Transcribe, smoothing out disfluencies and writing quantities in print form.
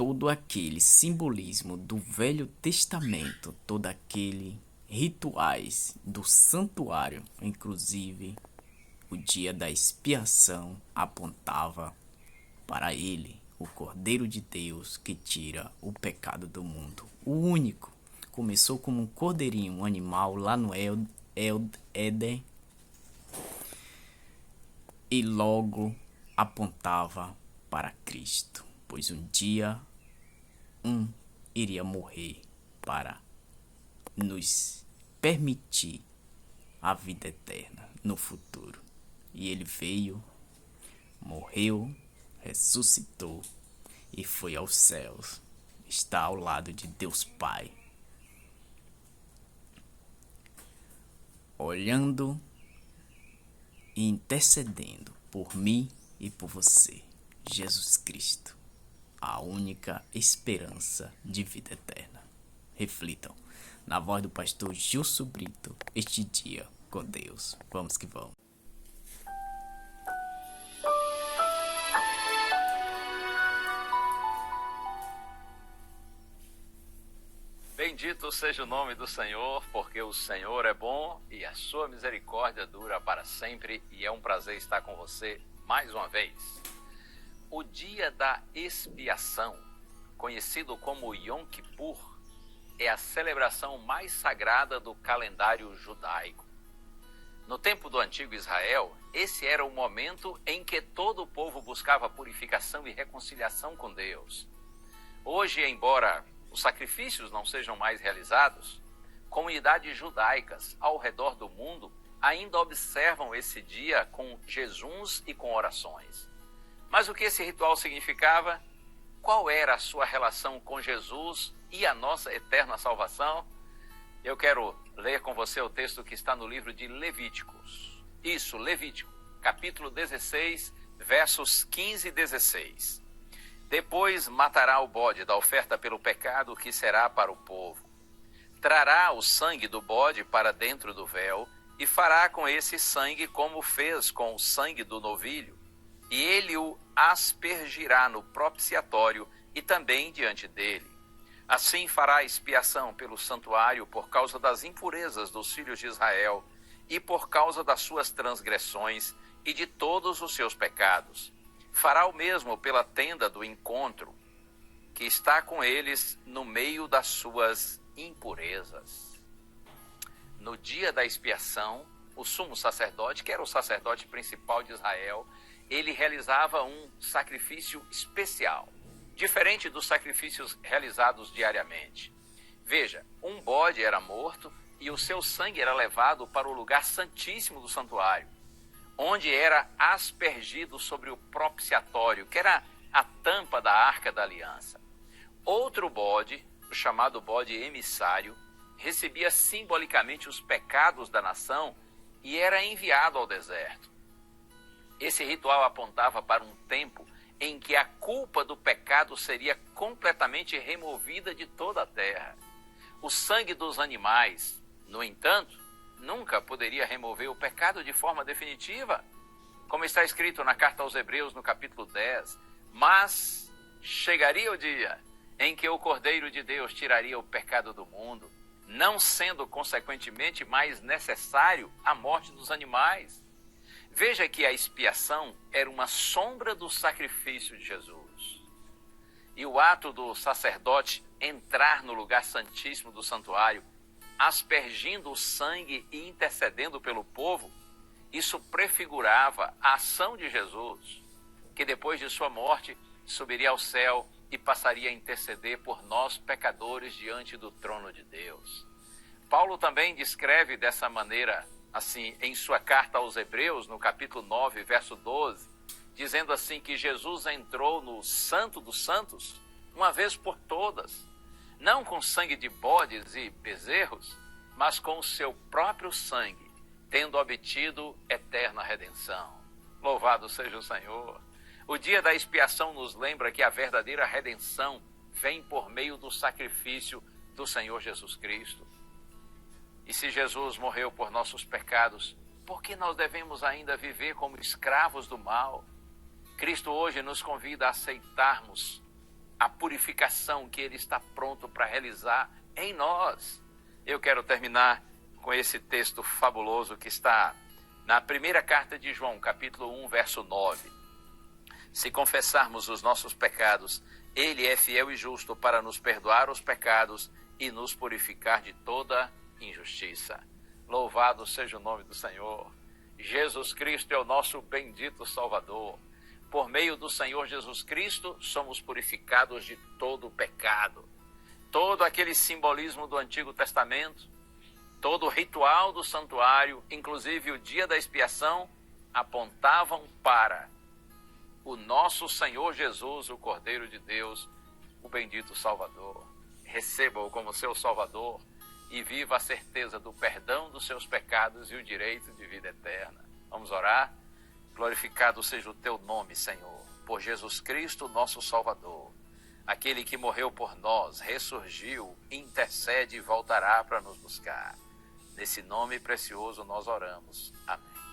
todo aquele simbolismo do Velho Testamento, todo aquele rituais do santuário, inclusive o dia da expiação apontava para ele, o Cordeiro de Deus que tira o pecado do mundo. O único. Começou como um cordeirinho, um animal lá no Éden, e logo apontava para Cristo, pois um dia iria morrer para nos permitir a vida eterna no futuro. E ele veio, morreu, ressuscitou e foi aos céus. Está ao lado de Deus Pai, olhando e intercedendo por mim e por você. Jesus Cristo, a única esperança de vida eterna. Reflitam. Na voz do pastor Gilson Brito, este dia com Deus. Vamos que vamos. Bendito seja o nome do Senhor, porque o Senhor é bom e a sua misericórdia dura para sempre, e é um prazer estar com você mais uma vez. O dia da expiação, conhecido como Yom Kippur, é a celebração mais sagrada do calendário judaico. No tempo do antigo Israel, esse era o momento em que todo o povo buscava purificação e reconciliação com Deus. Hoje, embora os sacrifícios não sejam mais realizados, comunidades judaicas ao redor do mundo ainda observam esse dia com jejuns e com orações. Mas o que esse ritual significava? Qual era a sua relação com Jesus e a nossa eterna salvação? Eu quero ler com você o texto que está no livro de Levíticos. Isso, Levítico, capítulo 16, versos 15 e 16. Depois matará o bode da oferta pelo pecado, que será para o povo. Trará o sangue do bode para dentro do véu e fará com esse sangue como fez com o sangue do novilho. E ele o aspergirá no propiciatório e também diante dele. Assim fará expiação pelo santuário por causa das impurezas dos filhos de Israel e por causa das suas transgressões e de todos os seus pecados. Fará o mesmo pela tenda do encontro, que está com eles no meio das suas impurezas. No dia da expiação, o sumo sacerdote, que era o sacerdote principal de Israel, ele realizava um sacrifício especial, diferente dos sacrifícios realizados diariamente. Veja, um bode era morto e o seu sangue era levado para o lugar santíssimo do santuário, onde era aspergido sobre o propiciatório, que era a tampa da Arca da Aliança. Outro bode, o chamado bode emissário, recebia simbolicamente os pecados da nação e era enviado ao deserto. Esse ritual apontava para um tempo em que a culpa do pecado seria completamente removida de toda a terra. O sangue dos animais, no entanto, nunca poderia remover o pecado de forma definitiva, como está escrito na carta aos Hebreus, no capítulo 10. Mas chegaria o dia em que o Cordeiro de Deus tiraria o pecado do mundo, não sendo, consequentemente, mais necessário a morte dos animais. Veja que a expiação era uma sombra do sacrifício de Jesus. E o ato do sacerdote entrar no lugar santíssimo do santuário, aspergindo o sangue e intercedendo pelo povo, isso prefigurava a ação de Jesus, que depois de sua morte subiria ao céu e passaria a interceder por nós pecadores diante do trono de Deus. Paulo também descreve dessa maneira, assim, em sua carta aos Hebreus, no capítulo 9, verso 12, dizendo assim que Jesus entrou no Santo dos Santos uma vez por todas, não com sangue de bodes e bezerros, mas com o seu próprio sangue, tendo obtido eterna redenção. Louvado seja o Senhor! O dia da expiação nos lembra que a verdadeira redenção vem por meio do sacrifício do Senhor Jesus Cristo. E se Jesus morreu por nossos pecados, por que nós devemos ainda viver como escravos do mal? Cristo hoje nos convida a aceitarmos a purificação que Ele está pronto para realizar em nós. Eu quero terminar com esse texto fabuloso que está na primeira carta de João, capítulo 1, verso 9. Se confessarmos os nossos pecados, Ele é fiel e justo para nos perdoar os pecados e nos purificar de toda injustiça. Louvado seja o nome do Senhor. Jesus Cristo é o nosso bendito Salvador. Por meio do Senhor Jesus Cristo, somos purificados de todo o pecado. Todo aquele simbolismo do Antigo Testamento, todo o ritual do santuário, inclusive o dia da expiação, apontavam para o nosso Senhor Jesus, o Cordeiro de Deus, o bendito Salvador. Receba-o como seu Salvador e viva a certeza do perdão dos seus pecados e o direito de vida eterna. Vamos orar? Glorificado seja o teu nome, Senhor, por Jesus Cristo, nosso Salvador. Aquele que morreu por nós, ressurgiu, intercede e voltará para nos buscar. Nesse nome precioso nós oramos. Amém.